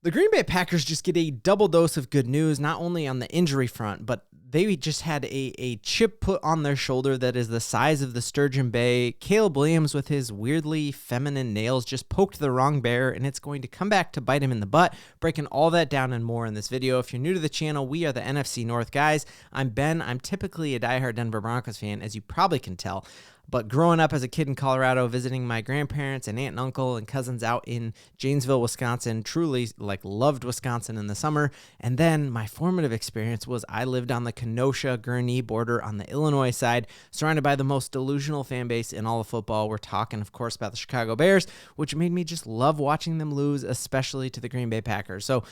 The Green Bay Packers just get a double dose of good news, not only on the injury front, but they just had a chip put on their shoulder that is the size of the Sturgeon Bay. Caleb Williams, with his weirdly feminine nails, just poked the wrong bear, and it's going to come back to bite him in the butt. Breaking all that down and more in this video. If you're new to the channel, we are the NFC North Guys. I'm Ben. I'm typically a diehard Denver Broncos fan, as you probably can tell. But growing up as a kid in Colorado, visiting my grandparents and aunt and uncle and cousins out in Janesville, Wisconsin, truly loved Wisconsin in the summer. And then my formative experience was I lived on the Kenosha-Gurnee border on the Illinois side, surrounded by the most delusional fan base in all of football. We're talking, of course, about the Chicago Bears, which made me just love watching them lose, especially to the Green Bay Packers. So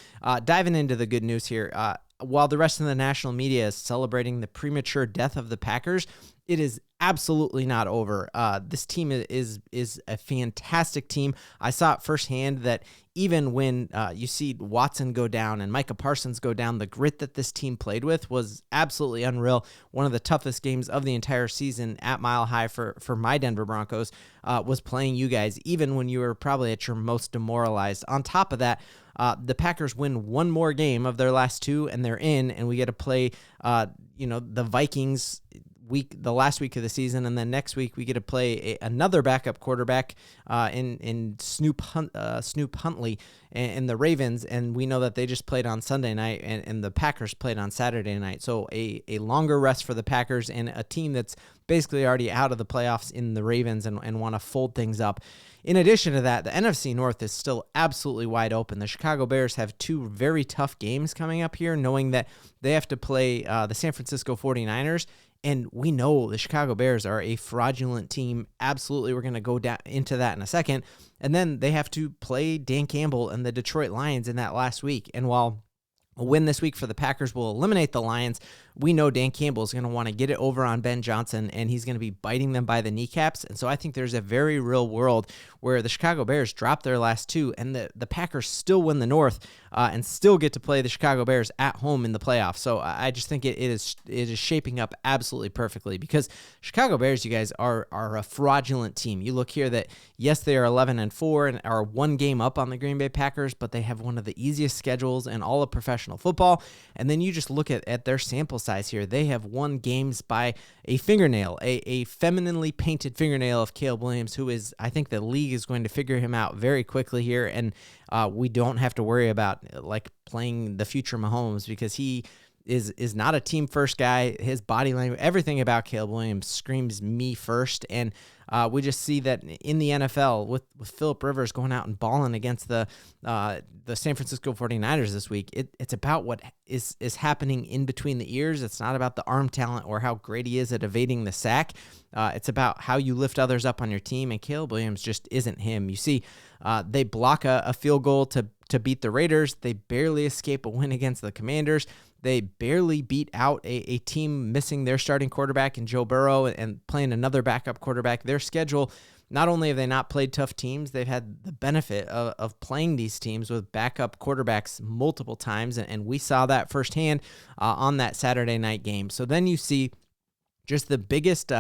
diving into the good news here, while the rest of the national media is celebrating the premature death of the Packers, it is absolutely not over. This team is a fantastic team. I saw it firsthand that even when you see Watson go down and Micah Parsons go down, the grit that this team played with was absolutely unreal. One of the toughest games of the entire season at Mile High for my Denver Broncos was playing you guys, even when you were probably at your most demoralized. On top of that, the Packers win one more game of their last two, and they're in, and we get to play, the Vikings the last week of the season, and then next week we get to play another backup quarterback in Snoop Huntley and the Ravens, and we know that they just played on Sunday night, and the Packers played on Saturday night. So a longer rest for the Packers and a team that's basically already out of the playoffs in the Ravens and want to fold things up. In addition to that, the NFC North is still absolutely wide open. The Chicago Bears have two very tough games coming up here, knowing that they have to play the San Francisco 49ers. And we know the Chicago Bears are a fraudulent team. Absolutely, we're going to go into that in a second. And then they have to play Dan Campbell and the Detroit Lions in that last week. And while a win this week for the Packers will eliminate the Lions, we know Dan Campbell is going to want to get it over on Ben Johnson, and he's going to be biting them by the kneecaps. And so I think there's a very real world where the Chicago Bears drop their last two, and the Packers still win the North and still get to play the Chicago Bears at home in the playoffs. So I just think it is shaping up absolutely perfectly, because Chicago Bears, you guys, are a fraudulent team. You look here that, yes, they are 11-4 and are one game up on the Green Bay Packers, but they have one of the easiest schedules in all of professional football. And then you just look at their sample size here. They have won games by a fingernail, a femininely painted fingernail of Caleb Williams, who is, I think the league is going to figure him out very quickly here. And we don't have to worry about playing the future Mahomes, because he is not a team first guy. His body language, everything about Caleb Williams screams me first. And we just see that in the NFL with Phillip Rivers going out and balling against the San Francisco 49ers this week. It's about what is happening in between the ears. It's not about the arm talent or how great he is at evading the sack. It's about how you lift others up on your team, and Caleb Williams just isn't him. You see, they block a field goal to beat the Raiders. They barely escape a win against the Commanders. They barely beat out a team missing their starting quarterback in Joe Burrow and playing another backup quarterback. Their schedule, not only have they not played tough teams, they've had the benefit of playing these teams with backup quarterbacks multiple times, and we saw that firsthand on that Saturday night game. So then you see just the biggest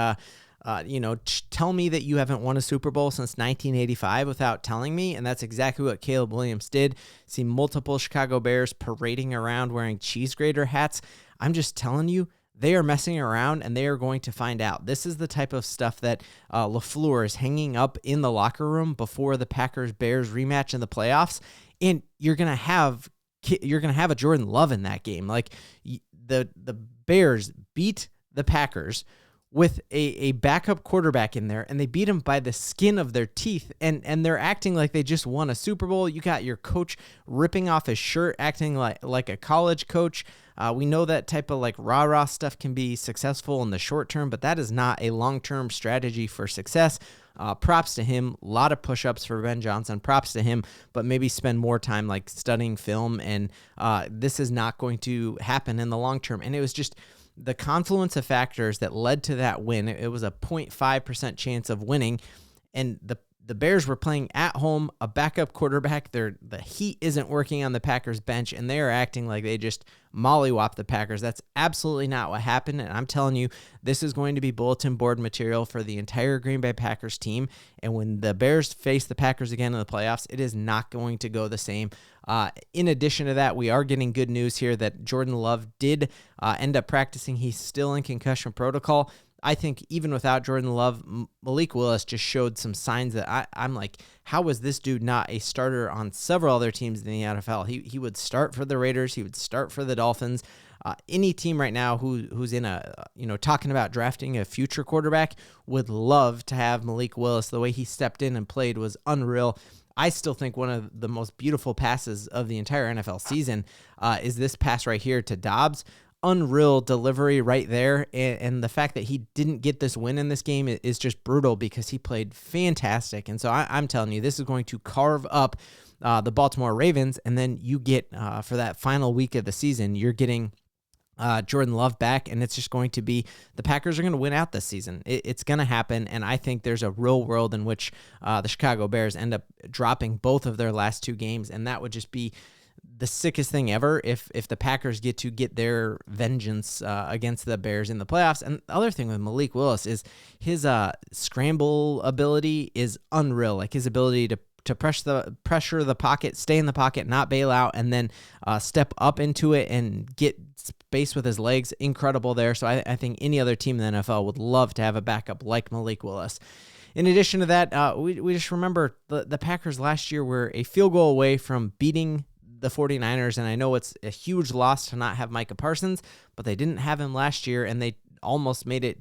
tell me that you haven't won a Super Bowl since 1985 without telling me, and that's exactly what Caleb Williams did. See multiple Chicago Bears parading around wearing cheese grater hats. I'm just telling you, they are messing around, and they are going to find out. This is the type of stuff that LaFleur is hanging up in the locker room before the Packers-Bears rematch in the playoffs, and you're gonna have a Jordan Love in that game. The Bears beat the Packers with a backup quarterback in there, and they beat him by the skin of their teeth, and they're acting like they just won a Super Bowl. You got your coach ripping off his shirt, acting like a college coach. We know that type of rah-rah stuff can be successful in the short term, but that is not a long-term strategy for success. Props to him. A lot of push-ups for Ben Johnson. Props to him, but maybe spend more time studying film, and this is not going to happen in the long term. And it was just the confluence of factors that led to that win. It was a 0.5% chance of winning, and the the Bears were playing at home, a backup quarterback. The heat isn't working on the Packers bench, and they are acting like they just mollywhopped the Packers. That's absolutely not what happened, and I'm telling you, this is going to be bulletin board material for the entire Green Bay Packers team, and when the Bears face the Packers again in the playoffs, it is not going to go the same. In addition to that, we are getting good news here that Jordan Love did end up practicing. He's still in concussion protocol. I think even without Jordan Love, Malik Willis just showed some signs that I'm like, how was this dude not a starter on several other teams in the NFL? He would start for the Raiders. He would start for the Dolphins. Any team right now who's in talking about drafting a future quarterback would love to have Malik Willis. The way he stepped in and played was unreal. I still think one of the most beautiful passes of the entire NFL season is this pass right here to Dobbs. Unreal delivery right there, and the fact that he didn't get this win in this game is just brutal because he played fantastic. And so I'm telling you, this is going to carve up the Baltimore Ravens, and then you get for that final week of the season, you're getting Jordan Love back, and it's just going to be the Packers are going to win out this season. It's going to happen, and I think there's a real world in which the Chicago Bears end up dropping both of their last two games, and that would just be the sickest thing ever if the Packers get their vengeance against the Bears in the playoffs. And the other thing with Malik Willis is his scramble ability is unreal. Like his ability to pressure the pocket, stay in the pocket, not bail out, and then step up into it and get space with his legs. Incredible there. So I think any other team in the NFL would love to have a backup like Malik Willis. In addition to that, we just remember the Packers last year were a field goal away from beating the 49ers, and I know it's a huge loss to not have Micah Parsons, but they didn't have him last year, and they almost made it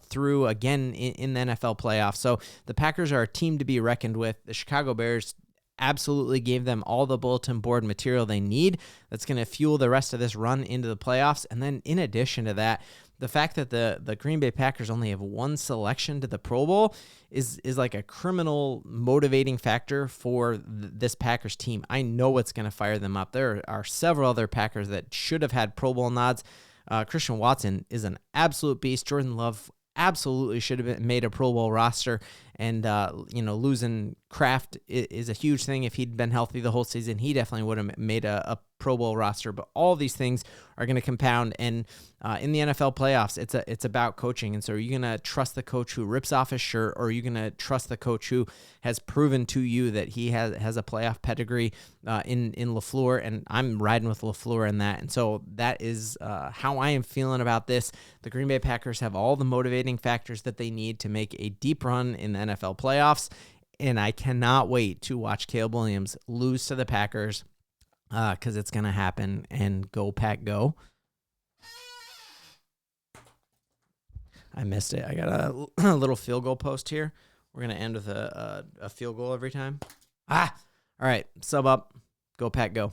through again in the NFL playoffs. So the Packers are a team to be reckoned with. The Chicago Bears absolutely gave them all the bulletin board material they need that's going to fuel the rest of this run into the playoffs. And then in addition to that, the fact that the Green Bay Packers only have one selection to the Pro Bowl is like a criminal motivating factor for this Packers team. I know it's going to fire them up. There are several other Packers that should have had Pro Bowl nods. Christian Watson is an absolute beast. Jordan Love absolutely should have been made a Pro Bowl roster. And, losing Kraft is a huge thing. If he'd been healthy the whole season, he definitely would have made a Pro Bowl roster. But all these things are going to compound. And in the NFL playoffs, it's about coaching. And so are you going to trust the coach who rips off his shirt, or are you going to trust the coach who has proven to you that he has a playoff pedigree in LaFleur? And I'm riding with LaFleur in that. And so that is how I am feeling about this. The Green Bay Packers have all the motivating factors that they need to make a deep run in the NFL playoffs, and I cannot wait to watch Caleb Williams lose to the Packers because it's going to happen. And go Pack go. I missed it. I got a little field goal post here. We're going to end with a field goal every time. All right, sub up. Go Pack go.